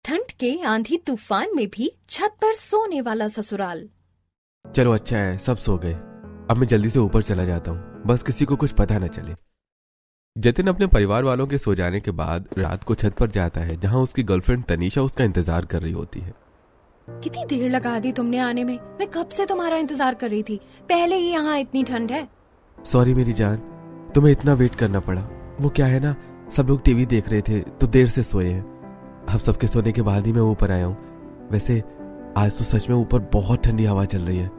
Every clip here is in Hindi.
ठंड के आंधी तूफान में भी छत पर सोने वाला ससुराल। चलो अच्छा है, सब सो गए। अब मैं जल्दी से ऊपर चला जाता हूँ, बस किसी को कुछ पता न चले। जतिन अपने परिवार वालों के सो जाने के बाद रात को छत पर जाता है, जहाँ उसकी गर्लफ्रेंड तनीषा उसका इंतजार कर रही होती है। कितनी देर लगा दी तुमने आने में? मैं कब से तुम्हारा इंतजार कर रही थी। पहले ही यहाँ इतनी ठंड है। सॉरी मेरी जान, तुम्हें इतना वेट करना पड़ा। वो क्या है ना, सब लोग टीवी देख रहे थे तो देर से सोए हैं। अब सबके सोने के बाद ही मैं ऊपर आया हूँ। वैसे आज तो सच में ऊपर बहुत ठंडी हवा चल रही है।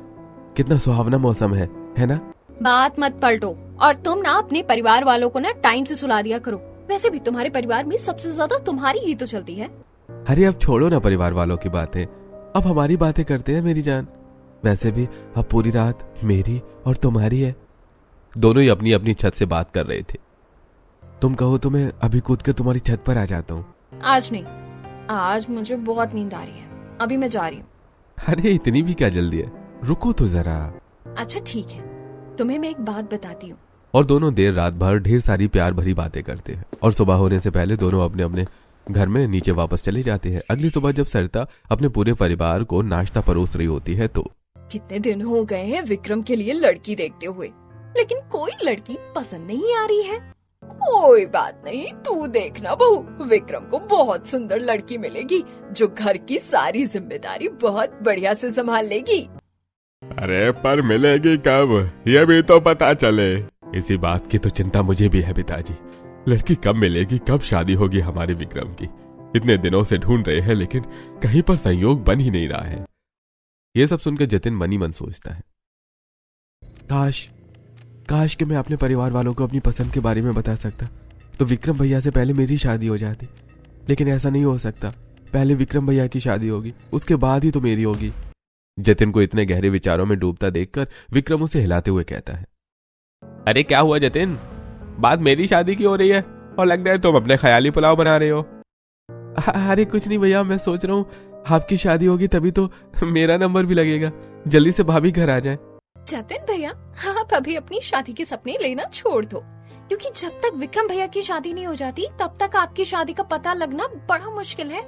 कितना सुहावना मौसम है ना? बात मत पलटो और तुम ना अपने परिवार वालों को ना टाइम से सुला दिया करो। वैसे भी तुम्हारे परिवार में सबसे ज्यादा तुम्हारी ही तो चलती है। अरे अब छोड़ो ना परिवार वालों की बातें, अब हमारी बातें करते हैं मेरी जान। वैसे भी अब पूरी रात मेरी और तुम्हारी है। दोनों ही अपनी अपनी छत से बात कर रहे थे। तुम कहो तो मैं अभी कूद के तुम्हारी छत पर आ जाता हूँ। आज नहीं, आज मुझे बहुत नींद आ रही है। अभी मैं जा रही हूँ। अरे इतनी भी क्या जल्दी है, रुको तो जरा। अच्छा ठीक है, तुम्हें मैं एक बात बताती हूँ। और दोनों देर रात भर ढेर सारी प्यार भरी बातें करते हैं और सुबह होने से पहले दोनों अपने अपने घर में नीचे वापस चले जाते हैं। अगली सुबह जब सरिता अपने पूरे परिवार को नाश्ता परोस रही होती है तो कितने दिन हो गए हैं विक्रम के लिए लड़की देखते हुए, लेकिन कोई लड़की पसंद नहीं आ रही है। कोई बात नहीं, तू देखना बहू, विक्रम को बहुत सुंदर लड़की मिलेगी जो घर की सारी जिम्मेदारी बहुत बढ़िया से संभाल लेगी। अरे पर मिलेगी कब, ये भी तो पता चले। इसी बात की तो चिंता मुझे भी है पिताजी। लड़की कब मिलेगी, कब शादी होगी हमारे विक्रम की। इतने दिनों से ढूंढ रहे हैं लेकिन कहीं पर संयोग बन ही नहीं रहा है। ये सब सुनकर जतिन मन ही मन सोचता है, काश कि मैं अपने परिवार वालों को अपनी पसंद के बारे में बता सकता तो विक्रम भैया से पहले मेरी शादी हो जाती। लेकिन ऐसा नहीं हो सकता, पहले विक्रम भैया की शादी होगी, उसके बाद ही तो मेरी होगी। जतिन को इतने गहरे विचारों में डूबता देखकर विक्रम उसे हिलाते हुए कहता है, अरे क्या हुआ जतिन, बात मेरी शादी की हो रही है और लग रहा है तुम अपने ख्याली पुलाव बना रहे हो। अरे कुछ नहीं भैया, मैं सोच रहा हूँ आपकी शादी होगी तभी तो मेरा नंबर भी लगेगा। जल्दी से भाभी घर आ जाए। जतिन भैया, आप अभी अपनी शादी के सपने लेना छोड़ दो, क्योंकि जब तक विक्रम भैया की शादी नहीं हो जाती तब तक आपकी शादी का पता लगना बड़ा मुश्किल है।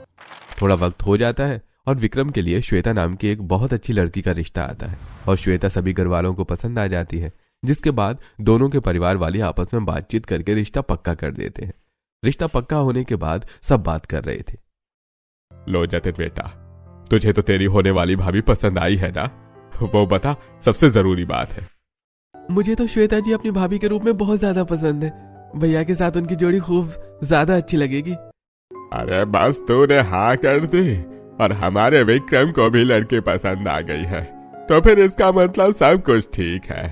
थोड़ा वक्त हो जाता है और विक्रम के लिए श्वेता नाम की एक बहुत अच्छी लड़की का रिश्ता आता है और श्वेता सभी घर वालों को पसंद आ जाती है, जिसके बाद दोनों के परिवार वाले आपस में बातचीत करके रिश्ता पक्का कर देते हैं। रिश्ता पक्का होने के बाद सब बात कर रहे थे। लो जतिन बेटा, तुझे तो तेरी होने वाली भाभी पसंद आई है ना? वो बता, सबसे जरूरी बात है। मुझे तो श्वेता जी अपनी भाभी के रूप में बहुत ज्यादा पसंद है। भैया के साथ उनकी जोड़ी खूब ज्यादा अच्छी लगेगी। अरे बस तूने हाँ कर दी और हमारे विक्रम को भी लड़की पसंद आ गई है तो फिर इसका मतलब सब कुछ ठीक है।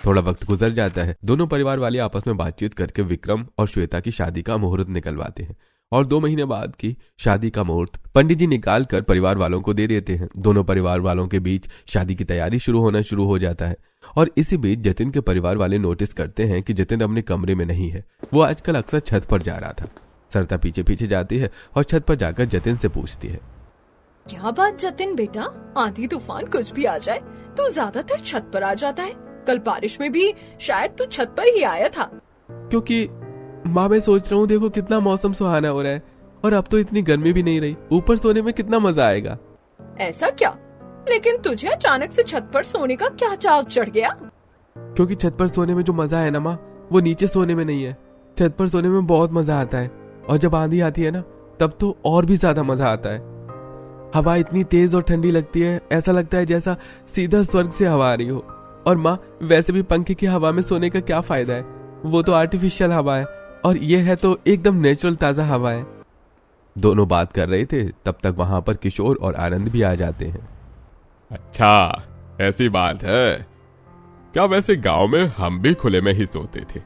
थोड़ा वक्त गुजर जाता है। दोनों परिवार वाले आपस में बातचीत करके विक्रम और श्वेता की शादी का मुहूर्त निकलवाते हैं और 2 महीने बाद की शादी का मुहूर्त पंडित जी निकाल कर परिवार वालों को दे देते हैं। दोनों परिवार वालों के बीच शादी की तैयारी शुरू हो जाता है और इसी बीच जतिन के परिवार वाले नोटिस करते हैं कि जतिन अपने कमरे में नहीं है। वो आजकल अक्सर छत पर जा रहा था। सरिता पीछे पीछे जाती है और छत पर जाकर जतिन से पूछती है, क्या बात जतिन बेटा, आंधी तूफान कुछ भी आ जाए तू ज्यादातर छत पर आ जाता है। कल बारिश में भी शायद तू छत पर ही आया था। क्योंकि माँ मैं सोच रहा हूँ, देखो कितना मौसम सुहाना हो रहा है और अब तो इतनी गर्मी भी नहीं रही, ऊपर सोने में कितना मजा आएगा। ऐसा क्या? लेकिन तुझे अचानक से छत पर सोने का क्या चाव चढ़ गया? क्योंकि छत पर सोने में जो मजा है ना माँ, वो नीचे सोने में नहीं है। छत पर सोने में बहुत मजा आता है और जब आंधी आती है ना तब तो और भी ज्यादा मजा आता है। हवा इतनी तेज और ठंडी लगती है, ऐसा लगता है जैसा सीधा स्वर्ग से हवा आ रही हो। और माँ वैसे भी पंखे की हवा में सोने का क्या फायदा है, वो तो आर्टिफिशियल हवा है और ये है तो एकदम नेचुरल ताजा हवा है। दोनों बात कर रहे थे तब तक वहां पर किशोर और आनंद भी आ जाते हैं। अच्छा ऐसी बात है क्या? वैसे गांव में हम भी खुले में ही सोते थे।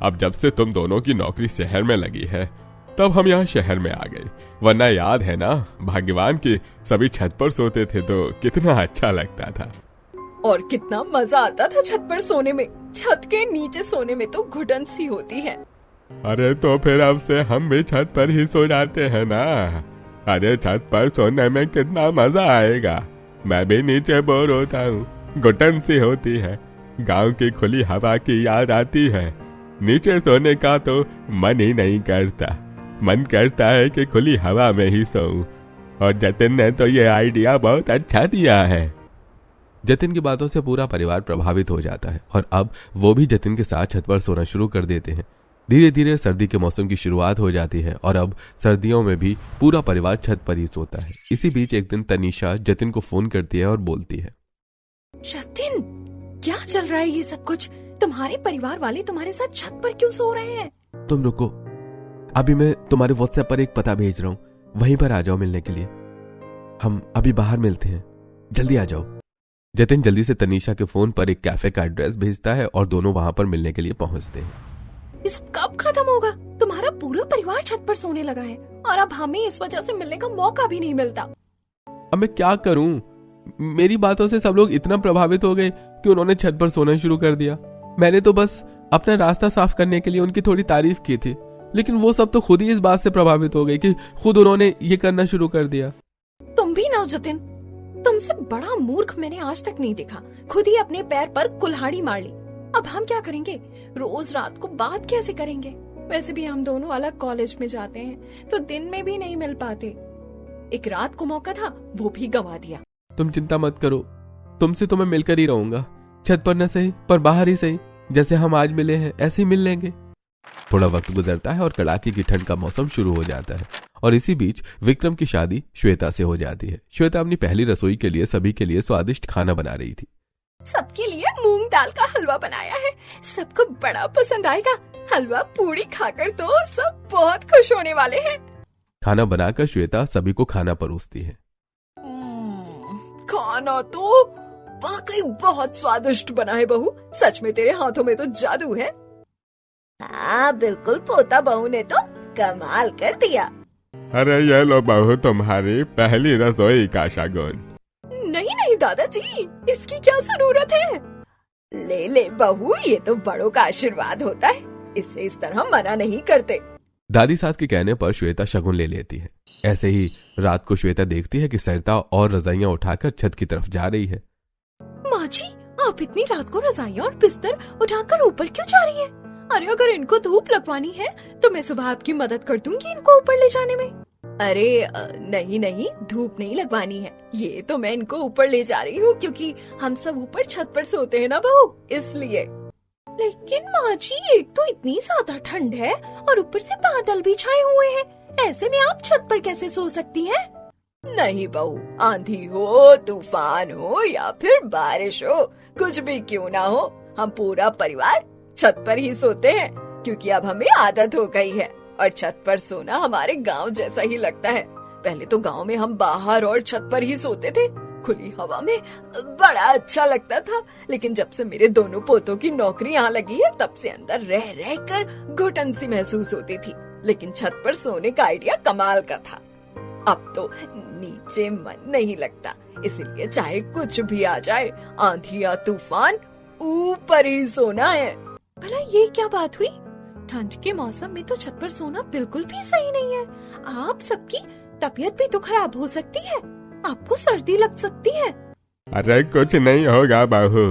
अब जब से तुम दोनों की नौकरी शहर में लगी है तब हम यहाँ शहर में आ गए, वरना याद है ना भाग्यवान की सभी छत पर सोते थे तो कितना अच्छा लगता था। और कितना मजा आता था छत पर सोने में। छत के नीचे सोने में तो घुटन सी होती है। अरे तो फिर अब से हम भी छत पर ही सो जाते हैं ना। अरे छत पर सोने में कितना मजा आएगा। मैं भी नीचे बोर होता हूँ, घुटन सी होती है, गांव की खुली हवा की याद आती है। नीचे सोने का तो मन ही नहीं करता। मन करता है कि खुली हवा में ही सोऊं, और जतिन ने तो ये आइडिया बहुत अच्छा दिया है। जतिन की बातों से पूरा परिवार प्रभावित हो जाता है और अब वो भी जतिन के साथ छत पर सोना शुरू कर देते हैं। धीरे धीरे सर्दी के मौसम की शुरुआत हो जाती है और अब सर्दियों में भी पूरा परिवार छत पर ही सोता है। इसी बीच एक दिन तनीषा जतिन को फोन करती है और बोलती है, जतिन, क्या चल रहा है ये सब कुछ? तुम्हारे परिवार वाले तुम्हारे साथ छत पर क्यों सो रहे हैं? तुम रुको, अभी मैं तुम्हारे व्हाट्सएप पर एक पता भेज रहा हूँ, वहीं पर आ जाओ मिलने के लिए। हम अभी बाहर मिलते हैं, जल्दी आ जाओ। जतिन जल्दी से तनीषा के फोन पर एक कैफे का एड्रेस भेजता है और दोनों वहां पर मिलने के लिए पहुंचते हैं। ये सब कब खत्म होगा? तुम्हारा पूरा परिवार छत पर सोने लगा है और अब हमें इस वजह से मिलने का मौका भी नहीं मिलता। अब मैं क्या करूं? मेरी बातों से सब लोग इतना प्रभावित हो गए कि उन्होंने छत पर सोना शुरू कर दिया। मैंने तो बस अपना रास्ता साफ करने के लिए उनकी थोड़ी तारीफ की थी, लेकिन वो सब तो खुद ही इस बात से प्रभावित हो गए कि खुद उन्होंने ये करना शुरू कर दिया। तुम भी ना जतिन, तुमसे बड़ा मूर्ख मैंने आज तक नहीं देखा। खुद ही अपने पैर पर कुल्हाड़ी मार ली। अब हम क्या करेंगे? रोज रात को बात कैसे करेंगे? वैसे भी हम दोनों अलग कॉलेज में जाते हैं तो दिन में भी नहीं मिल पाते। एक रात को मौका था, वो भी गंवा दिया। तुम चिंता मत करो, तुमसे तो मैं मिलकर ही रहूंगा, छत पर न सही पर बाहर ही सही। जैसे हम आज मिले हैं ऐसे ही मिल लेंगे। थोड़ा वक्त गुजरता है और कड़ाके की ठंड का मौसम शुरू हो जाता है और इसी बीच विक्रम की शादी श्वेता से हो जाती है। श्वेता अपनी पहली रसोई के लिए सभी के लिए स्वादिष्ट खाना बना रही थी। सबके लिए मूंग दाल का हलवा बनाया है, सबको बड़ा पसंद आएगा। हलवा पूरी खाकर तो सब बहुत खुश होने वाले हैं। खाना बनाकर श्वेता सभी को खाना परोसती है। खाना तो वाकई बहुत स्वादिष्ट बना है बहू, सच में तेरे हाथों में तो जादू है। हाँ बिल्कुल, पोता बहू ने तो कमाल कर दिया। अरे ये लो बहू तुम्हारी पहली रसोई का शगुन। नहीं नहीं दादाजी, इसकी क्या जरूरत है? ले ले बहू, ये तो बड़ों का आशीर्वाद होता है, इसे इस तरह मना नहीं करते। दादी सास के कहने पर श्वेता शगुन ले लेती है। ऐसे ही रात को श्वेता देखती है कि सरिता और रजाइयां उठाकर छत की तरफ जा रही है। माँ जी, आप इतनी रात को रजाइयां और बिस्तर उठाकर ऊपर क्यों जा रही हैं? अरे अगर इनको धूप लगवानी है तो मैं सुबह आपकी मदद कर दूंगी इनको ऊपर ले जाने में। अरे नहीं नहीं, धूप नहीं लगवानी है, ये तो मैं इनको ऊपर ले जा रही हूँ क्योंकि हम सब ऊपर छत पर सोते हैं ना बहू, इसलिए। लेकिन माँ जी, एक तो इतनी ज्यादा ठंड है और ऊपर से बादल भी छाए हुए हैं, ऐसे में आप छत पर कैसे सो सकती हैं? नहीं बहू, आंधी हो, तूफान हो या फिर बारिश हो, कुछ भी क्यों ना हो, हम पूरा परिवार छत पर ही सोते हैं क्योंकि अब हमें आदत हो गई है और छत पर सोना हमारे गांव जैसा ही लगता है। पहले तो गांव में हम बाहर और छत पर ही सोते थे, खुली हवा में बड़ा अच्छा लगता था, लेकिन जब से मेरे दोनों पोतों की नौकरी यहाँ लगी है तब से अंदर रह रह कर घुटन सी महसूस होती थी। लेकिन छत पर सोने का आइडिया कमाल का था। अब तो नीचे मन नहीं लगता, इसलिए चाहे कुछ भी आ जाए, आंधी या तूफान, ऊपर ही सोना है। भला ये क्या बात हुई? ठंड के मौसम में तो छत पर सोना बिल्कुल भी सही नहीं है। आप सबकी तबीयत भी तो खराब हो सकती है, आपको सर्दी लग सकती है। अरे कुछ नहीं होगा बहू,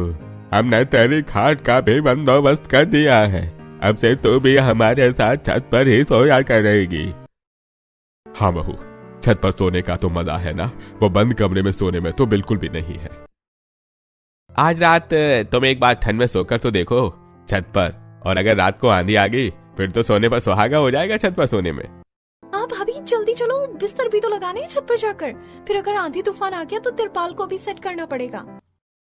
हमने तेरी खाट का भी बंदोबस्त कर दिया है, अब से तू भी हमारे साथ छत पर ही सोया करेगी। हाँ बहू, छत पर सोने का तो मजा है ना, वो बंद कमरे में सोने में तो बिल्कुल भी नहीं है। आज रात तुम एक बार ठंड में सोकर तो देखो छत पर, और अगर रात को आंधी आ गई फिर तो सोने पर सुहागा हो जाएगा छत पर सोने में। आप भाभी जल्दी चलो, बिस्तर भी तो लगाने हैं छत पर जाकर, फिर अगर आंधी तूफान आ गया तो तिरपाल को भी सेट करना पड़ेगा।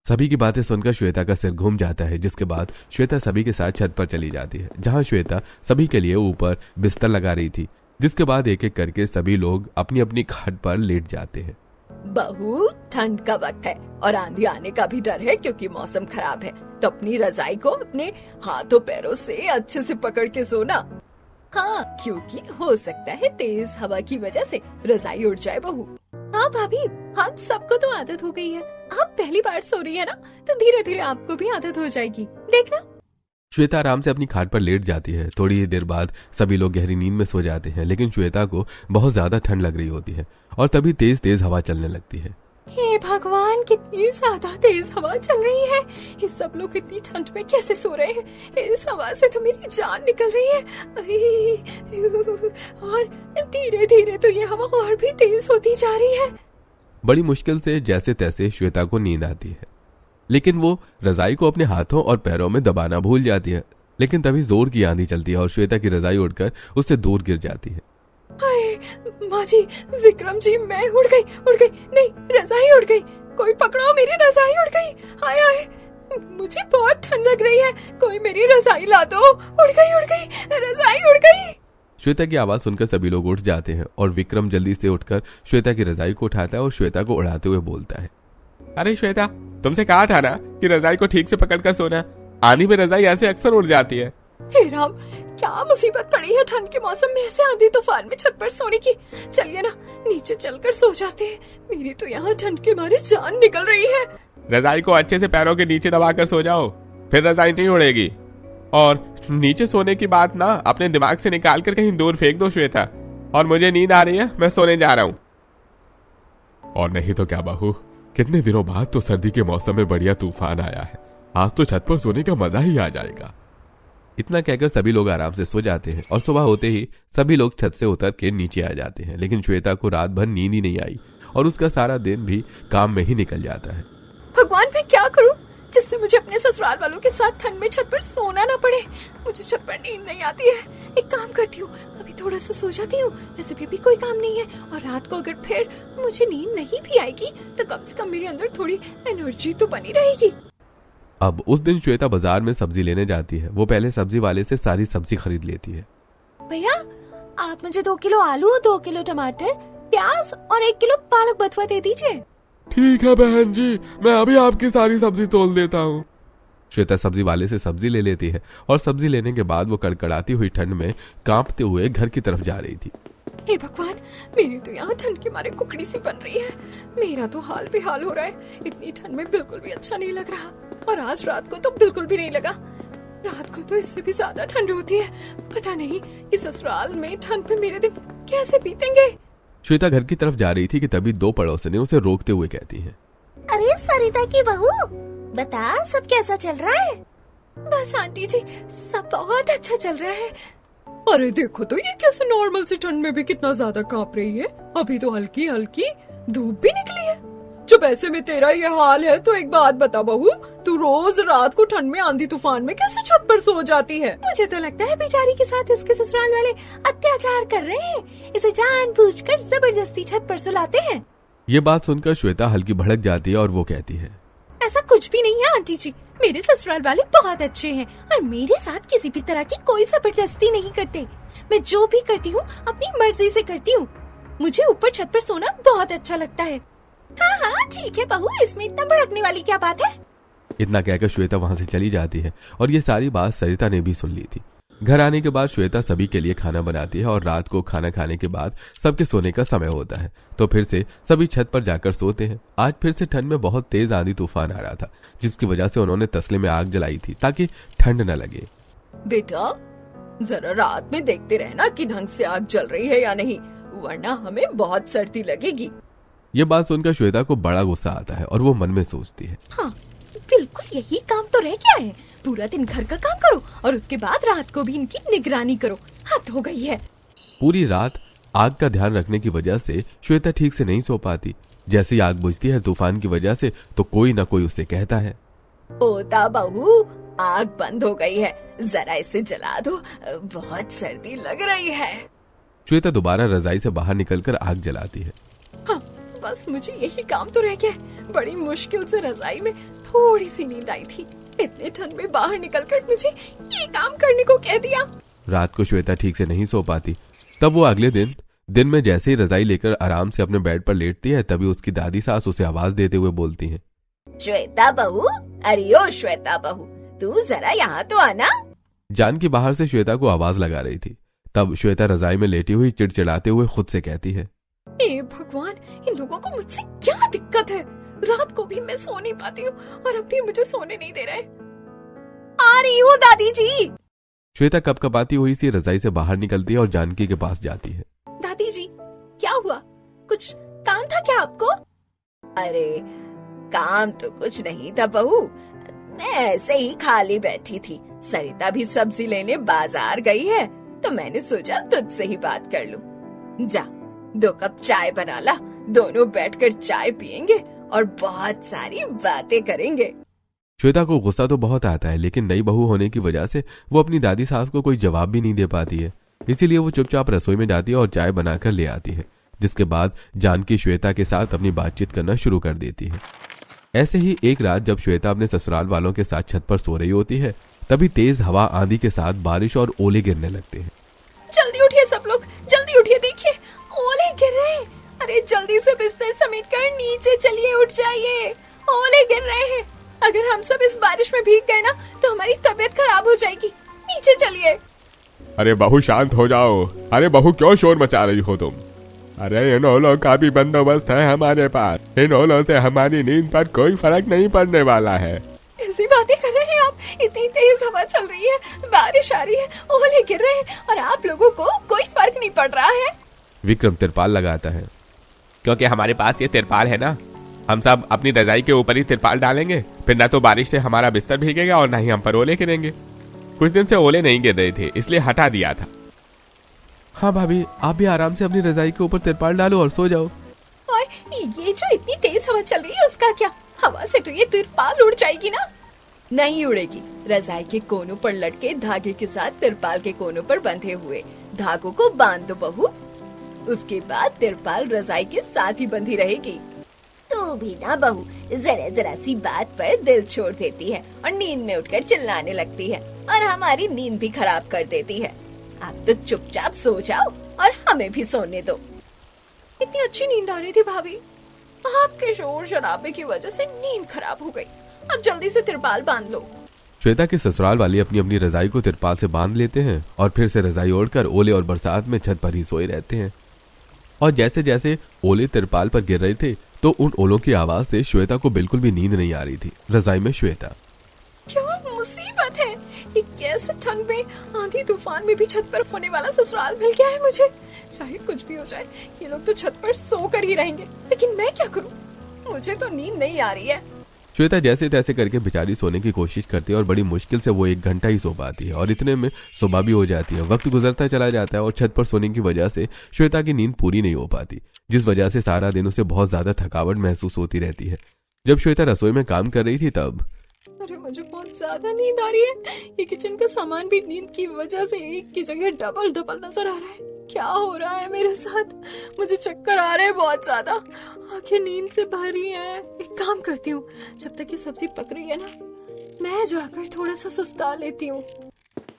सभी की बातें सुनकर श्वेता का सिर घूम जाता है, जिसके बाद श्वेता सभी के साथ छत पर चली जाती है, जहां श्वेता सभी के लिए ऊपर बिस्तर लगा रही थी। जिसके बाद एक एक करके सभी लोग अपनी अपनी खाट पर लेट जाते हैं। बहू, ठंड का वक्त है और आंधी आने का भी डर है क्योंकि मौसम खराब है, तो अपनी रजाई को अपने हाथों पैरों से अच्छे से पकड़ के सोना। हाँ, क्योंकि हो सकता है तेज हवा की वजह से रजाई उड़ जाए बहू। हाँ भाभी, हम सबको तो आदत हो गई है, आप पहली बार सो रही है ना, तो धीरे धीरे आपको भी आदत हो जाएगी, देखना। श्वेता आराम से अपनी खाट पर लेट जाती है। थोड़ी ही देर बाद सभी लोग गहरी नींद में सो जाते हैं, लेकिन श्वेता को बहुत ज्यादा ठंड लग रही होती है और तभी तेज तेज हवा चलने लगती है। हे हे भगवान, कितनी ज्यादा तेज हवा चल रही है। ये सब लोग इतनी ठंड में कैसे सो रहे हैं? इस हवा से तो मेरी जान निकल रही है। और धीरे धीरे तो ये हवा और भी तेज होती जा रही है। बड़ी मुश्किल से जैसे तैसे श्वेता को नींद आती है, लेकिन वो रजाई को अपने हाथों और पैरों में दबाना भूल जाती है। लेकिन तभी जोर की आंधी चलती है और श्वेता की रजाई उड़कर उससे दूर गिर जाती है। माँ जी, विक्रम जी, मैं उड़ गई, नहीं, रजाई उड़ गई। कोई पकड़ो, मेरी रजाई उड़ गई। हाय हाय, मुझे बहुत ठंड लग रही है, कोई मेरी रजाई ला दो। उड़ गई, रजाई उड़ गई। श्वेता की आवाज सुनकर सभी लोग उठ जाते हैं और विक्रम जल्दी से उठकर श्वेता की रजाई को उठाता है और श्वेता को उड़ाते हुए बोलता है, अरे श्वेता, तुमसे कहा था ना कि रजाई को ठीक से पकड़कर सोना। आंधी में रजाई ऐसे अक्सर उड़ जाती है। हे राम, क्या मुसीबत पड़ी है ठंड के मौसम में ऐसे आंधी तूफान में छत पर सोने की। चलिए ना, नीचे चलकर सो जाते हैं। मेरी तो यहाँ ठंड के मारे जान निकल रही है। रजाई को अच्छे से पैरों के नीचे दबाकर सो जाओ, फिर रजाई नहीं उड़ेगी। और नीचे सोने की बात ना अपने दिमाग से निकाल कर कहीं दूर फेंक दो श्वेता। और मुझे नींद आ रही है, मैं सोने जा रहा हूँ। और नहीं तो क्या बहू, कितने दिनों बाद तो सर्दी के मौसम में बढ़िया तूफान आया है। आज तो छत पर सोने का मजा ही आ जाएगा। इतना कहकर सभी लोग आराम से सो जाते हैं और सुबह होते ही सभी लोग छत से उतर के नीचे आ जाते हैं। लेकिन श्वेता को रात भर नींद ही नहीं आई और उसका सारा दिन भी काम में ही निकल जाता है। भगवान, मैं क्या करूं जिससे मुझे अपने ससुराल वालों के साथ ठंड में छत पर सोना ना पड़े। मुझे छत पर नींद नहीं आती है। एक काम करती हूँ, अभी थोड़ा सा सो जाती हूँ। वैसे भी कोई काम नहीं है और रात को अगर फिर मुझे नींद नहीं भी आएगी तो कम से कम मेरे अंदर थोड़ी एनर्जी तो बनी रहेगी। अब उस दिन श्वेता बाजार में सब्जी लेने जाती है। वो पहले सब्जी वाले से सारी सब्जी खरीद लेती है। भैया, आप मुझे 2 किलो आलू, 2 किलो टमाटर, प्याज और 1 किलो पालक बथुआ दे दीजिए। ठीक है बहन जी, मैं अभी आपकी सारी सब्जी तोल देता हूँ। श्वेता सब्जी वाले से सब्जी ले लेती है और सब्जी लेने के बाद वो कड़कड़ाती हुई ठंड में कांपते हुए घर की तरफ जा रही थी। हे भगवान, मेरी तो यहाँ ठंड के मारे कुकड़ी सी बन रही है। मेरा तो हाल बेहाल हो रहा है। इतनी ठंड में बिल्कुल भी अच्छा नहीं लग रहा और आज रात को तो बिल्कुल भी नहीं लगा। रात को तो इससे भी ज्यादा ठंड होती है। पता नहीं कि ससुराल में ठंड में मेरे दिन कैसे बीतेंगे। श्वेता घर की तरफ जा रही थी कि तभी 2 पड़ोसने उसे रोकते हुए कहती है, अरे सरिता की बहू, बता सब कैसा चल रहा है? बस आंटी जी, सब बहुत अच्छा चल रहा है। अरे देखो तो ये कैसे नॉर्मल सी ठंड में भी कितना ज्यादा कांप रही है। अभी तो हल्की हल्की धूप भी निकली है। जब ऐसे में तेरा ये हाल है तो एक बात बता बहू, तू रोज रात को ठंड में आंधी तूफान में कैसे छत पर सो जाती है? मुझे तो लगता है बेचारी के साथ इसके ससुराल वाले अत्याचार कर रहे हैं। इसे जानबूझकर जबरदस्ती छत पर सुलाते हैं। ये बात सुनकर श्वेता हल्की भड़क जाती है और वो कहती है, ऐसा कुछ भी नहीं है आंटी जी, मेरे ससुराल वाले बहुत अच्छे हैं और मेरे साथ किसी भी तरह की कोई जबरदस्ती नहीं करते। मैं जो भी करती हूँ अपनी मर्जी से करती हूँ। मुझे ऊपर छत पर सोना बहुत अच्छा लगता है। हाँ हाँ ठीक है बहू, इसमें इतना भड़कने वाली क्या बात है? इतना कहकर श्वेता वहां से चली जाती है और ये सारी बात सरिता ने भी सुन ली थी। घर आने के बाद श्वेता सभी के लिए खाना बनाती है और रात को खाना खाने के बाद सबके सोने का समय होता है तो फिर से सभी छत पर जाकर सोते हैं। आज फिर से ठंड में बहुत तेज आंधी तूफान आ रहा था, जिसकी वजह से उन्होंने तसले में आग जलाई थी ताकि ठंड न लगे। बेटा, जरा रात में देखते रहना कि ढंग से आग जल रही है या नहीं, वरना हमें बहुत सर्दी लगेगी। ये बात सुनकर श्वेता को बड़ा गुस्सा आता है और वो मन में सोचती है, हाँ बिल्कुल यही काम तो रह गया है। पूरा दिन घर का काम करो और उसके बाद रात को भी इनकी निगरानी करो। हद हो गई है। पूरी रात आग का ध्यान रखने की वजह से श्वेता ठीक से नहीं सो पाती। जैसे ही आग बुझती है तूफान की वजह से तो कोई न कोई उसे कहता है, पोता बहू, आग बंद हो गई है, जरा इसे जला दो, बहुत सर्दी लग रही है। श्वेता दोबारा रजाई से बाहर निकलकर आग जलाती है। हाँ, बस मुझे यही काम तो रह गया। बड़ी मुश्किल से रजाई में थोड़ी सी नींद आई थी। इतने ठंड में बाहर निकलकर मुझे ये काम करने को कह दिया। रात को श्वेता ठीक से नहीं सो पाती। तब वो अगले दिन में जैसे ही रजाई लेकर आराम से अपने बेड पर लेटती है तभी उसकी दादी सास उसे आवाज देते हुए बोलती हैं, श्वेता बहू, अरे ओ श्वेता बहू, तू जरा यहाँ तो आना। जानकी बाहर से श्वेता को आवाज लगा रही थी। तब श्वेता रजाई में लेटी हुई चिड़चिड़ाते हुए खुद से कहती है, हे भगवान, इन लोगों को मुझसे क्या दिक्कत है? रात को भी मैं सो नहीं पाती हूँ और अब भी मुझे सोने नहीं दे रहे। आ रही हूँ दादी जी। श्वेता कपकपाती हुई सी रजाई से बाहर निकलती है और जानकी के पास जाती है। दादी जी, क्या हुआ? कुछ काम था क्या आपको? अरे काम तो कुछ नहीं था बहू, मैं ऐसे ही खाली बैठी थी। सरिता भी सब्जी लेने बाजार गई है तो मैंने सोचा तुझसे ही बात कर लूं। जा 2 कप चाय बना ला, दोनों बैठकर चाय पियेंगे और बहुत सारी बातें करेंगे। श्वेता को गुस्सा तो बहुत आता है, लेकिन नई बहू होने की वजह से वो अपनी दादी सास को कोई जवाब भी नहीं दे पाती है। इसीलिए वो चुपचाप रसोई में जाती है और चाय बनाकर ले आती है, जिसके बाद जानकी श्वेता के साथ अपनी बातचीत करना शुरू कर देती है। ऐसे ही एक रात जब श्वेता अपने ससुराल वालों के साथ छत पर सो रही होती है, तभी तेज हवा आंधी के साथ बारिश और ओले गिरने लगते हैं। जल्दी उठिए सब लोग, जल्दी उठिए, देखिए ओले गिर रहे हैं। अरे जल्दी से बिस्तर समेटकर नीचे चलिए, उठ जाइए, ओले गिर रहे हैं। अगर हम सब इस बारिश में भीग गए ना तो हमारी तबीयत खराब हो जाएगी। नीचे चलिए। अरे बहू शांत हो जाओ। अरे बहू क्यों शोर मचा रही हो तुम? अरे इन ओलों का भी बंदोबस्त है हमारे पास। इन ओलों से हमारी नींद पर कोई फर्क नहीं पड़ने वाला है। ऐसी बातें कर रहे हैं आप? इतनी तेज हवा चल रही है, बारिश आ रही है, ओले गिर रहे हैं और आप लोगों को कोई फर्क नहीं पड़ रहा है। विक्रम तिरपाल लगाता है। क्योंकि हमारे पास ये तिरपाल है ना, हम सब अपनी रजाई के ऊपर ही तिरपाल डालेंगे, फिर ना तो बारिश से हमारा बिस्तर भीगेगा और ना ही हम पर ओले गिरेंगे। कुछ दिन से ओले नहीं गिर रहे थे, इसलिए हटा दिया था। हाँ भाभी, आप भी आराम से अपनी रजाई के ऊपर तिरपाल डालो और सो जाओ। और ये जो इतनी तेज हवा चल रही है उसका क्या? हवा से तो ये तिरपाल उड़ जाएगी ना। नहीं उड़ेगी। रजाई के कोनों पर लटके धागे के साथ तिरपाल के कोनों पर बंधे हुए धागों को बांध दो बहू। उसके बाद तिरपाल रजाई के साथ ही बंधी रहेगी। तू भी ना बहू जरा जरा सी बात पर दिल छोड़ देती है और नींद में उठकर चिल्लाने लगती है और हमारी नींद भी खराब कर देती है। अब तो चुपचाप सो जाओ और हमें भी सोने दो। इतनी अच्छी नींद आ रही थी भाभी, आपके शोर शराबे की वजह से नींद खराब हो गई। अब जल्दी से तिरपाल बांध लो। श्वेता के ससुराल वाले अपनी अपनी रजाई को तिरपाल से बांध लेते हैं और फिर से रजाई ओढ़कर ओले और बरसात में छत पर ही सोए रहते हैं। और जैसे जैसे ओले तिरपाल पर गिर रहे थे तो उन ओलों की आवाज से श्वेता को बिल्कुल भी नींद नहीं आ रही थी। रजाई में श्वेता। क्या मुसीबत है, ये कैसे ठंड में आंधी तूफान में भी छत पर सोने वाला ससुराल मिल गया है मुझे। चाहे कुछ भी हो जाए, ये लोग तो छत पर सो कर ही रहेंगे, लेकिन मैं क्या करूं? मुझे तो नींद नहीं आ रही है। श्वेता जैसे तैसे करके बेचारी सोने की कोशिश करती है और बड़ी मुश्किल से वो 1 घंटा ही सो पाती है और इतने में सुबह भी हो जाती है। वक्त गुजरता चला जाता है और छत पर सोने की वजह से श्वेता की नींद पूरी नहीं हो पाती, जिस वजह से सारा दिन उसे बहुत ज्यादा थकावट महसूस होती रहती है। जब श्वेता रसोई में काम कर रही थी तब अरे मुझे बहुत ज्यादा नींद आ रही है। ये किचन का सामान भी नींद की वजह से एक की जगह डबल डबल नजर आ रहा है। क्या हो रहा है मेरे साथ? मुझे चक्कर आ रहे हैं बहुत ज्यादा, आंखें नींद से भरी हैं। एक काम करती हूँ, जब तक ये सब्जी पक रही है ना, मैं जाकर थोड़ा सा सुस्ता लेती हूँ।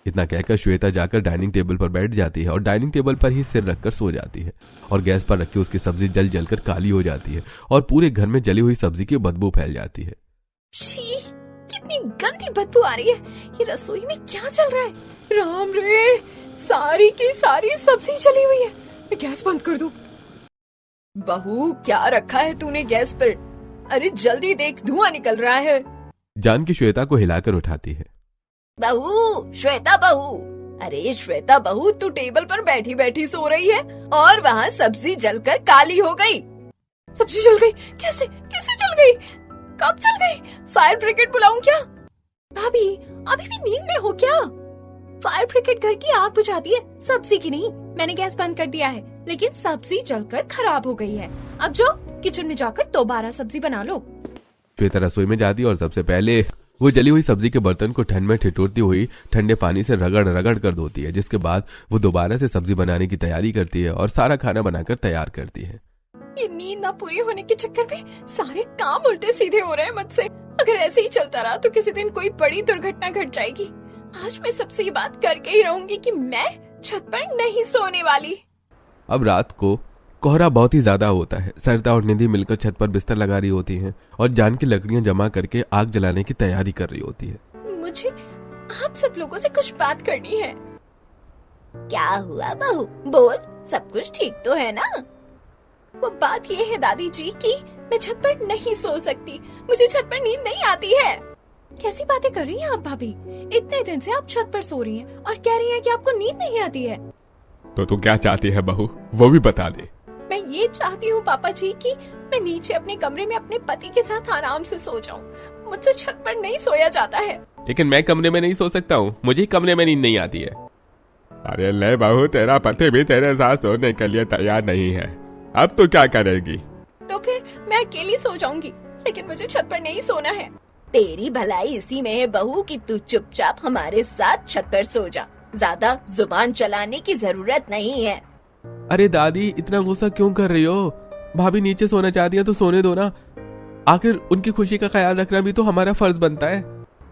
इतना कहकर श्वेता जाकर डाइनिंग टेबल पर बैठ जाती है और डाइनिंग टेबल पर ही सिर रखकर सो जाती है और गैस पर रखी उसकी सब्जी जल जलकर काली हो जाती है और पूरे घर में जली हुई सब्जी की बदबू फैल जाती है। शी, कितनी गंदी बदबू आ रही है। ये रसोई में क्या चल रहा है? राम रे, सारी की सारी सब्जी जली हुई है। मैं गैस बंद कर दूं? बहू क्या रखा है तूने गैस पर? अरे जल्दी देख, धुआं निकल रहा है। जानकी श्वेता को हिलाकर उठाती है। बहू, श्वेता बहू, अरे श्वेता बहू, तू टेबल पर बैठी बैठी सो रही है और वहाँ सब्जी जलकर काली हो गई। सब्जी जल गई? कैसे कैसे जल गई? कब जल गई? फायर ब्रिगेड बुलाऊं क्या? भाभी अभी भी नींद में हो क्या? फायर ब्रिगेड घर की आग बुझाती है, सब्जी की नहीं। मैंने गैस बंद कर दिया है, लेकिन सब्जी जलकर खराब हो गई है। अब जो किचन में जाकर दोबारा सब्जी बना लो। श्वेता रसोई में जाती और सबसे पहले वो जली हुई सब्जी के बर्तन को ठंड में ठिठुरती हुई ठंडे पानी से रगड़ रगड़ कर धोती है, जिसके बाद वो दोबारा से सब्जी बनाने की तैयारी करती है और सारा खाना बनाकर तैयार करती है। ये नींद ना पूरी होने के चक्कर में सारे काम उल्टे सीधे हो रहे हैं मुझसे। अगर ऐसे ही चलता रहा तो किसी दिन कोई बड़ी दुर्घटना घट जाएगी। आज मैं सबसे ये बात करके ही रहूंगी कि मैं छत पर नहीं सोने वाली। अब रात को कोहरा बहुत ही ज्यादा होता है। सरिता और निधि मिलकर छत पर बिस्तर लगा रही होती हैं और जानकी लकड़ियां जमा करके आग जलाने की तैयारी कर रही होती है। मुझे आप सब लोगों से कुछ बात करनी है। क्या हुआ बहू? बोल, सब कुछ ठीक तो है ना? वो बात ये है दादी जी कि मैं छत पर नहीं सो सकती। मुझे छत पर नींद नहीं आती है। कैसी बातें कर रही हैं आप भाभी? इतने दिन से आप छत पर सो रही हैं और कह रही हैं कि आपको नींद नहीं आती है। तो तू क्या चाहती है बहू, वो भी बता दे। मैं ये चाहती हूँ पापा जी कि मैं नीचे अपने कमरे में अपने पति के साथ आराम से सो जाऊँ। मुझसे छत पर नहीं सोया जाता है। लेकिन मैं कमरे में नहीं सो सकता हूँ, मुझे कमरे में नींद नहीं आती है। अरे ले बहू, तेरा पति भी तेरे साथ सोने के लिए तैयार नहीं है, अब तो क्या करेगी? तो फिर मैं अकेली सो जाऊंगी, लेकिन मुझे छत पर नहीं सोना है। तेरी भलाई इसी में है बहू कि तू चुपचाप हमारे साथ छत पर सो जा, ज्यादा जुबान चलाने की जरूरत नहीं है। अरे दादी, इतना गुस्सा क्यों कर रही हो? भाभी नीचे सोना चाहती है तो सोने दो ना, आखिर उनकी खुशी का ख्याल रखना भी तो हमारा फर्ज बनता है।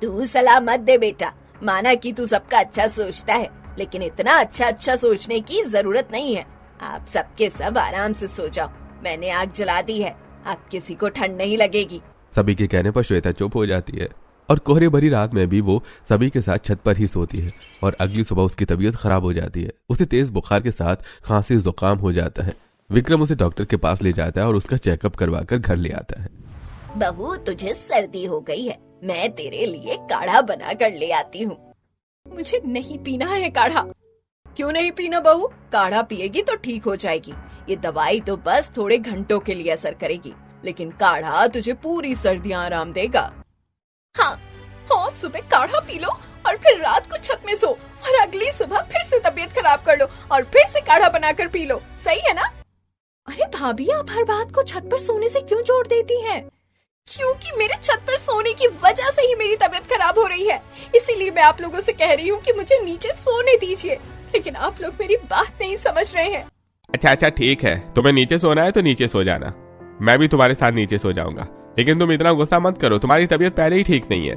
तू सलाह मत दे बेटा, माना कि तू सबका अच्छा सोचता है, लेकिन इतना अच्छा सोचने की जरूरत नहीं है। आप सबके सब आराम से सो जाओ, मैंने आग जला दी है, आप किसी को ठंड नहीं लगेगी। सभी के कहने पर श्वेता चुप हो जाती है और कोहरे भरी रात में भी वो सभी के साथ छत पर ही सोती है। और अगली सुबह उसकी तबीयत खराब हो जाती है, उसे तेज बुखार के साथ खांसी जुकाम हो जाता है। विक्रम उसे डॉक्टर के पास ले जाता है और उसका चेकअप करवाकर घर ले आता है। बहू, तुझे सर्दी हो गई है, मैं तेरे लिए काढ़ा बना कर ले आती हूँ। मुझे नहीं पीना है काढ़ा। क्यों नहीं पीना बहू? काढ़ा पिएगी तो ठीक हो जाएगी। ये दवाई तो बस थोड़े घंटों के लिए असर करेगी, लेकिन काढ़ा तुझे पूरी सर्दियाँ आराम देगा। हाँ, सुबह काढ़ा पी लो और फिर रात को छत में सो, और अगली सुबह फिर से तबीयत खराब कर लो और फिर से काढ़ा बनाकर पी लो। सही है ना? अरे भाभी, आप हर बात को छत पर सोने से क्यों जोड़ देती हैं? क्योंकि मेरे छत पर सोने की वजह से ही मेरी तबीयत खराब हो रही है, इसीलिए मैं आप लोगों से कह रही हूँ कि मुझे नीचे सोने दीजिए, लेकिन आप लोग मेरी बात नहीं समझ रहे हैं। अच्छा ठीक है, तुम्हें नीचे सोना है तो नीचे सो जाना, मैं भी तुम्हारे साथ नीचे सो जाऊंगा, लेकिन तुम इतना गुस्सा मत करो, तुम्हारी तबीयत पहले ही ठीक नहीं है।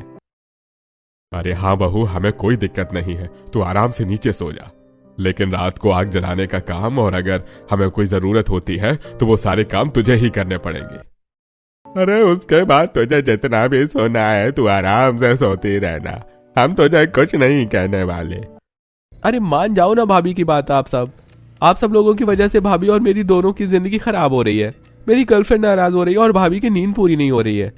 अरे हाँ बहू, हमें कोई दिक्कत नहीं है, तू आराम से नीचे सो जा, लेकिन रात को आग जलाने का काम और अगर हमें कोई जरूरत होती है तो वो सारे काम तुझे ही करने पड़ेंगे। अरे उसके बाद तुझे जितना भी सोना है तू आराम से सोती रहना, हम तुझे कुछ नहीं कहने वाले। अरे मान जाओ ना भाभी की बात। आप सब लोगों की वजह से भाभी और मेरी दोनों की जिंदगी खराब हो रही है। मेरी गर्लफ्रेंड नाराज हो रही है और भाभी की नींद पूरी नहीं हो रही है।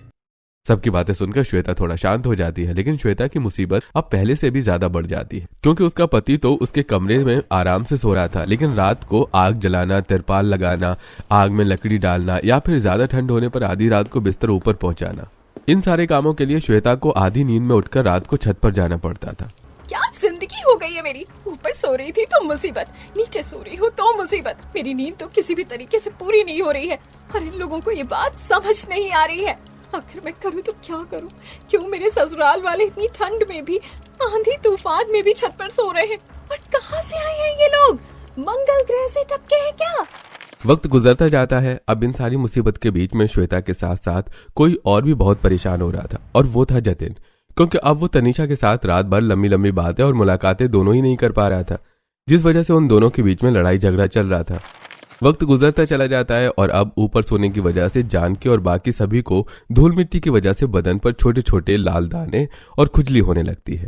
सबकी बातें सुनकर श्वेता थोड़ा शांत हो जाती है, लेकिन श्वेता की मुसीबत अब पहले से भी ज्यादा बढ़ जाती है, क्योंकि उसका पति तो उसके कमरे में आराम से सो रहा था, लेकिन रात को आग जलाना, तिरपाल लगाना, आग में लकड़ी डालना या फिर ज्यादा ठंड होने पर आधी रात को बिस्तर ऊपर पहुंचाना, इन सारे कामों के लिए श्वेता को आधी नींद में उठकर रात को छत पर जाना पड़ता था। क्या जिंदगी हो गई है मेरी। ऊपर सो रही थी तो मुसीबत, नीचे सो रही हूँ तो मुसीबत। मेरी नींद तो किसी भी तरीके से पूरी नहीं हो रही है और इन लोगों को ये बात समझ नहीं आ रही है। आखिर मैं करूँ तो क्या करूँ? क्यों मेरे ससुराल वाले इतनी ठंड में भी, आंधी तूफान में भी छत पर सो रहे हैं? और कहाँ से आए हैं ये लोग? मंगल ग्रह से टपके हैं क्या? वक्त गुजरता जाता है। अब इन सारी मुसीबत के बीच में श्वेता के साथ साथ कोई और भी बहुत परेशान हो रहा था, और वो था जतिन, क्योंकि अब वो तनीषा के साथ रात भर लंबी लंबी बातें और मुलाकातें दोनों ही नहीं कर पा रहा था, जिस वजह से उन दोनों के बीच में लड़ाई झगड़ा चल रहा था। वक्त गुजरता चला जाता है और अब ऊपर सोने की वजह से जानकी और बाकी सभी को धूल मिट्टी की वजह से बदन पर छोटे छोटे लाल दाने और खुजली होने लगती है।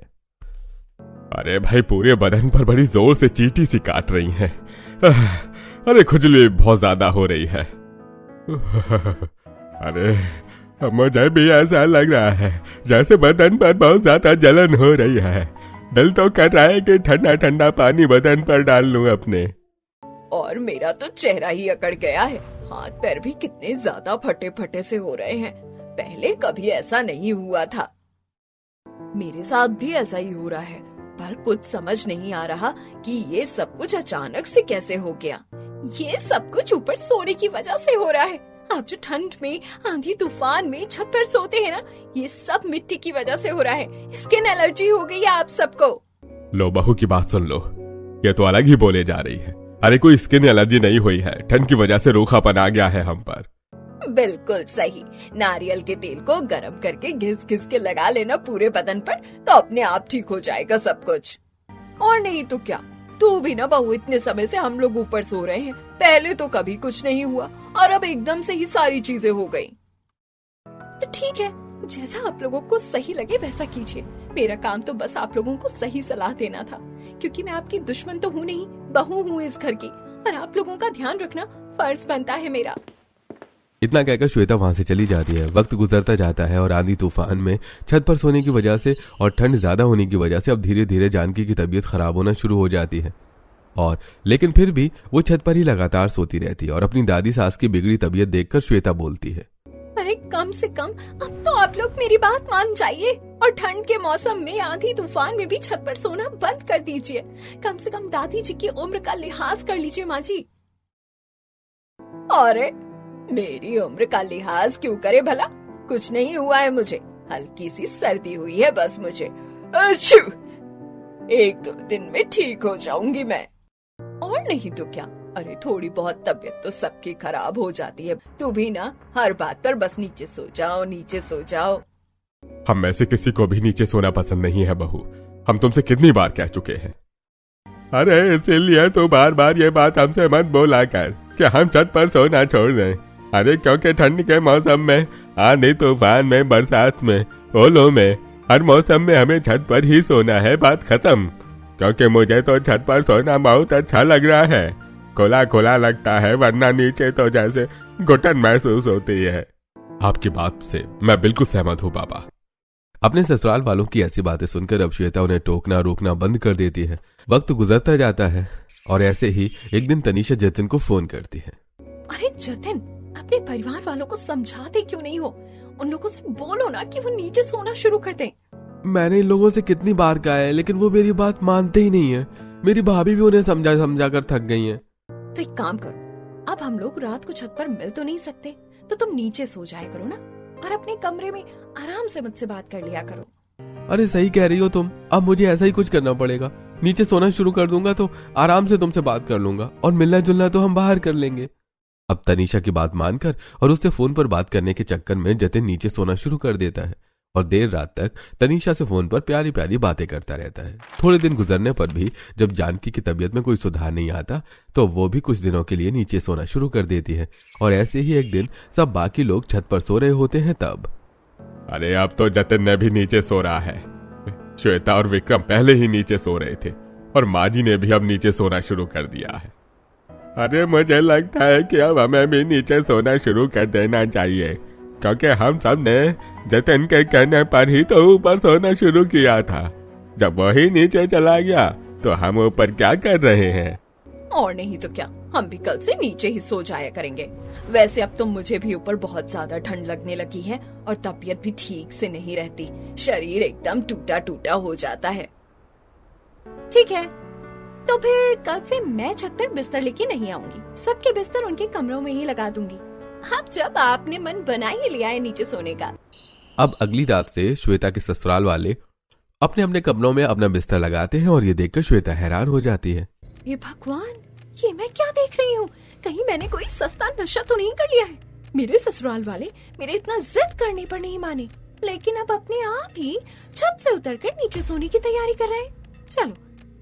अरे भाई, पूरे बदन पर बड़ी जोर से चींटी सी काट रही है। अरे खुजली बहुत ज्यादा हो रही है। अरे मुझे भी ऐसा लग रहा है जैसे बदन पर बहुत ज्यादा जलन हो रही है। दिल तो कर रहा है कि ठंडा ठंडा पानी बदन पर डाल लूं अपने। और मेरा तो चेहरा ही अकड़ गया है, हाथ पैर भी कितने ज्यादा फटे फटे से हो रहे हैं। पहले कभी ऐसा नहीं हुआ था। मेरे साथ भी ऐसा ही हो रहा है, पर कुछ समझ नहीं आ रहा कि ये सब कुछ अचानक से कैसे हो गया। ये सब कुछ ऊपर सोने की वजह से हो रहा है। आप जो ठंड में, आंधी तूफान में छत पर सोते हैं ना, ये सब मिट्टी की वजह से हो रहा है। स्किन एलर्जी हो गई है आप सबको। लो बहू की बात सुन लो, ये तो अलग ही बोले जा रही है। अरे कोई स्किन एलर्जी नहीं हुई है, ठंड की वजह से रूखापन आ गया है हम पर। बिल्कुल सही। नारियल के तेल को गरम करके घिस घिस के लगा लेना पूरे बदन पर, तो अपने आप ठीक हो जाएगा सब कुछ। और नहीं तो क्या, तू भी ना बहू, इतने समय से हम लोग ऊपर सो रहे हैं, पहले तो कभी कुछ नहीं हुआ और अब एकदम से ही सारी चीजें हो गई। तो ठीक है, जैसा आप लोगों को सही लगे वैसा कीजिए। मेरा काम तो बस आप लोगों को सही सलाह देना था, क्योंकि मैं आपकी दुश्मन तो हूँ नहीं, बहू हूँ इस घर की, और आप लोगों का ध्यान रखना फर्ज बनता है मेरा। इतना कहकर श्वेता वहां से चली जाती है। वक्त गुजरता जाता है और आंधी तूफान में छत पर सोने की वजह से और ठंड ज्यादा होने की वजह से अब धीरे धीरे जानकी की तबीयत खराब होना शुरू हो जाती है। और लेकिन फिर भी वो छत पर ही लगातार सोती रहती है और अपनी दादी सास की बिगड़ी तबीयत देखकर श्वेता बोलती है, अरे कम से कम अब तो आप लोग मेरी बात मान जाइए और ठंड के मौसम में आंधी तूफान में भी छत पर सोना बंद कर दीजिए। कम से कम दादी जी की उम्र का लिहाज कर लीजिए माँ जी। अरे मेरी उम्र का लिहाज क्यों करे भला? कुछ नहीं हुआ है मुझे, हल्की सी सर्दी हुई है बस मुझे। अच्छू! 1-2 दिन में ठीक हो जाऊंगी मैं, और नहीं तो क्या। अरे थोड़ी बहुत तबीयत तो सबकी खराब हो जाती है, तू भी ना हर बात पर बस नीचे सो जाओ, नीचे सो जाओ। हम में से किसी को भी नीचे सोना पसंद नहीं है बहू, हम तुमसे कितनी बार कह चुके हैं। अरे इसीलिए तो बार बार ये बात हमसे मत बोला कर कि हम छत पर सोना छोड़ दें। अरे क्योंकि ठंड के मौसम में, आंधी तूफान में, बरसात में, ओलों में, हर मौसम में हमें छत पर ही सोना है, बात खत्म। क्योंकि मुझे तो छत पर सोना बहुत अच्छा लग रहा है, खुला खुला लगता है, वरना नीचे तो जैसे घुटन महसूस होती है। आपकी बात से मैं बिल्कुल सहमत हूँ पापा। अपने ससुराल वालों की ऐसी बातें सुनकर अब श्वेता उन्हें टोकना रोकना बंद कर देती है। वक्त गुजरता जाता है और ऐसे ही एक दिन तनीषा जतिन को फोन करती है। अरे जतिन, अपने परिवार वालों को समझाते क्यों नहीं हो? उन लोगों से बोलो ना कि वो नीचे सोना शुरू कर दें। मैंने इन लोगों से कितनी बार कहा है, लेकिन वो मेरी बात मानते ही नहीं है। मेरी भाभी भी उन्हें समझा कर थक गई है। तो एक काम करो, अब हम लोग रात को छत पर मिल तो नहीं सकते, तो तुम नीचे सो जाया करो ना, और अपने कमरे में आराम से मुझसे बात कर लिया करो। अरे सही कह रही हो तुम, अब मुझे ऐसा ही कुछ करना पड़ेगा। नीचे सोना शुरू कर दूंगा तो आराम से तुमसे बात कर लूंगा, और मिलना जुलना तो हम बाहर कर लेंगे। अब तनीषा की बात मानकर और उससे फोन पर बात करने के चक्कर में जतिन नीचे सोना शुरू कर देता है और देर रात तक तनीषा से फोन पर प्यारी प्यारी बातें करता रहता है। थोड़े दिन गुजरने पर भी जब जानकी की तबीयत में कोई सुधार नहीं आता तो वो भी कुछ दिनों के लिए नीचे सोना शुरू कर देती है। और ऐसे ही एक दिन सब बाकी लोग छत पर सो रहे होते हैं तब, अरे अब तो जतिन ने भी नीचे सो रहा है। श्वेता और विक्रम पहले ही नीचे सो रहे थे और माँ जी ने भी अब नीचे सोना शुरू कर दिया है। अरे मुझे लगता है कि अब हमें भी नीचे सोना शुरू कर देना चाहिए, क्योंकि हम सब ने जतिन के कहने पर ही तो ऊपर सोना शुरू किया था। जब वही नीचे चला गया तो हम ऊपर क्या कर रहे हैं? और नहीं तो क्या, हम भी कल से नीचे ही सो जाया करेंगे। वैसे अब तो मुझे भी ऊपर बहुत ज्यादा ठंड लगने लगी है और तबीयत भी ठीक से नहीं रहती, शरीर एकदम टूटा टूटा हो जाता है। ठीक है, तो फिर कल से मैं छत पर बिस्तर लेके नहीं आऊंगी, सबके बिस्तर उनके कमरों में ही लगा दूंगी। अब जब आपने मन बना ही लिया है नीचे सोने का। अब अगली रात से श्वेता के ससुराल वाले अपने अपने कमरों में अपना बिस्तर लगाते हैं और ये देखकर श्वेता हैरान हो जाती है। ये भगवान, ये मैं क्या देख रही हूँ? कहीं मैंने कोई सस्ता नशा तो नहीं कर लिया है? मेरे ससुराल वाले मेरे इतना जिद करने पर नहीं माने, लेकिन अब अपने आप ही छत से उतरकर नीचे सोने की तैयारी कर रहे हैं। चलो,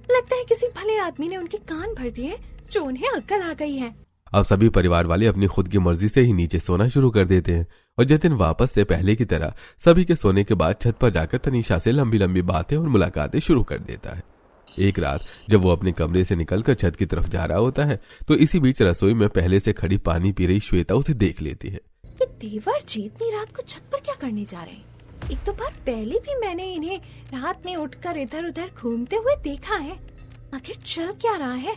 लगता है किसी भले आदमी ने उनके कान भर दिए जो उन्हें अक्ल आ गई है। अब सभी परिवार वाले अपनी खुद की मर्जी से ही नीचे सोना शुरू कर देते हैं और जतिन वापस से पहले की तरह सभी के सोने के बाद छत पर जाकर तनीषा से लंबी लंबी बातें और मुलाकातें शुरू कर देता है। एक रात जब वो अपने कमरे से निकलकर छत की तरफ जा रहा होता है तो इसी बीच रसोई में पहले से खड़ी पानी पी रही श्वेता उसे देख लेती है। ये देवर जी इतनी रात को छत पर क्या करने जा रहे हैं? एक तो बार पहले भी मैंने इन्हें रात में उठकर इधर उधर घूमते हुए देखा है। आखिर चल क्या रहा है?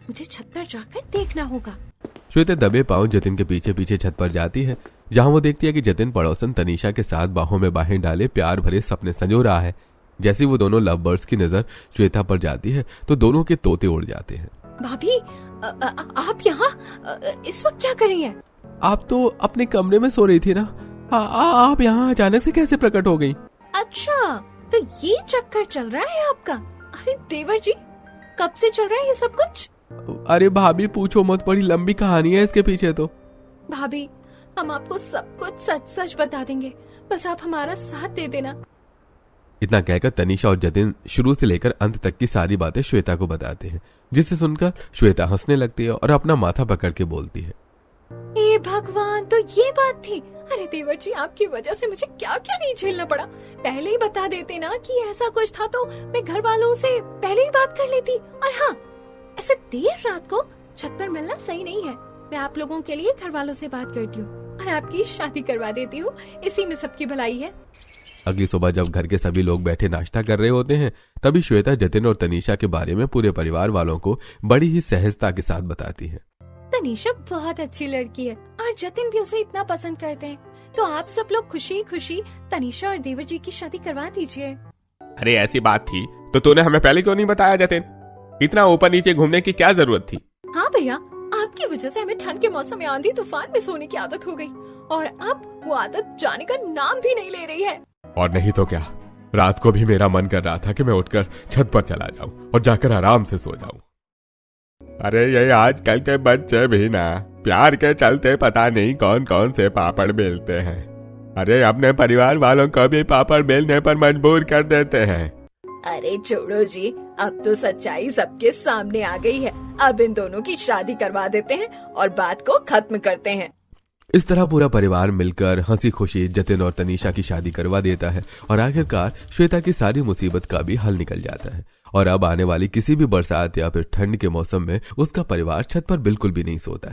मुझे छत पर जाकर देखना होगा। श्वेता दबे पांव जतिन के पीछे पीछे छत पर जाती है, जहां वो देखती है कि जतिन पड़ोसन तनीषा के साथ बाहों में बाहें डाले प्यार भरे सपने संजो रहा है। जैसे वो दोनों लव बर्ड्स की नजर श्वेता पर जाती है तो दोनों के तोते उड़ जाते हैं। भाभी, आप यहाँ इस वक्त क्या कर रही हैं? आप तो अपने कमरे में सो रही थी ना, आप यहाँ अचानक से कैसे प्रकट हो गई? अच्छा, तो ये चक्कर चल रहा है आपका? अरे देवर जी, कब से चल रहा है ये सब कुछ? अरे भाभी पूछो मत, बड़ी लंबी कहानी है इसके पीछे तो। भाभी, हम आपको सब कुछ सच सच बता देंगे, बस आप हमारा साथ दे देना। इतना कहकर तनीषा और जतिन शुरू से लेकर अंत तक की सारी बातें श्वेता को बताते हैं, जिसे सुनकर श्वेता हंसने लगती है और अपना माथा पकड़ के बोलती है, हे भगवान, तो ये बात थी। अरे देवर जी, आपकी वजह से मुझे क्या क्या नहीं झेलना पड़ा। पहले ही बता देते ना कि ऐसा कुछ था तो मैं घर वालों से पहले ही बात कर लेती। और हाँ, ऐसे देर रात को छत पर मिलना सही नहीं है। मैं आप लोगों के लिए घर वालों से बात करती हूँ और आपकी शादी करवा देती हूँ, इसी में सबकी भलाई है। अगली सुबह जब घर के सभी लोग बैठे नाश्ता कर रहे होते हैं, तभी श्वेता जतिन और तनीषा के बारे में पूरे परिवार वालों को बड़ी ही सहजता के साथ बताती है। तनीषा बहुत अच्छी लड़की है और जतिन भी उसे इतना पसंद करते हैं, तो आप सब लोग खुशी खुशी तनीषा और देवर जी की शादी करवा दीजिए। अरे ऐसी बात थी तो तूने हमें पहले क्यों नहीं बताया जतिन? इतना ऊपर नीचे घूमने की क्या जरूरत थी? हाँ भैया, आपकी वजह से हमें ठंड के मौसम में आंधी तूफान में सोने की आदत हो गई और अब वो आदत जाने का नाम भी नहीं ले रही है। और नहीं तो क्या, रात को भी मेरा मन कर रहा था कि मैं उठकर छत पर चला जाऊं और जाकर आराम से सो जाऊं। अरे ये आजकल के बच्चे भी ना प्यार के चलते पता नहीं कौन कौन से पापड़ बेलते हैं। अरे अपने परिवार वालों को भी पापड़ बेलने पर मजबूर कर देते हैं। अरे छोड़ो जी, अब तो सच्चाई सबके सामने आ गई है। अब इन दोनों की शादी करवा देते हैं और बात को खत्म करते हैं। इस तरह पूरा परिवार मिलकर हंसी खुशी जतिन और तनीषा की शादी करवा देता है और आखिरकार श्वेता की सारी मुसीबत का भी हल निकल जाता है और अब आने वाली किसी भी बरसात या फिर ठंड के मौसम में उसका परिवार छत पर बिल्कुल भी नहीं सोता है।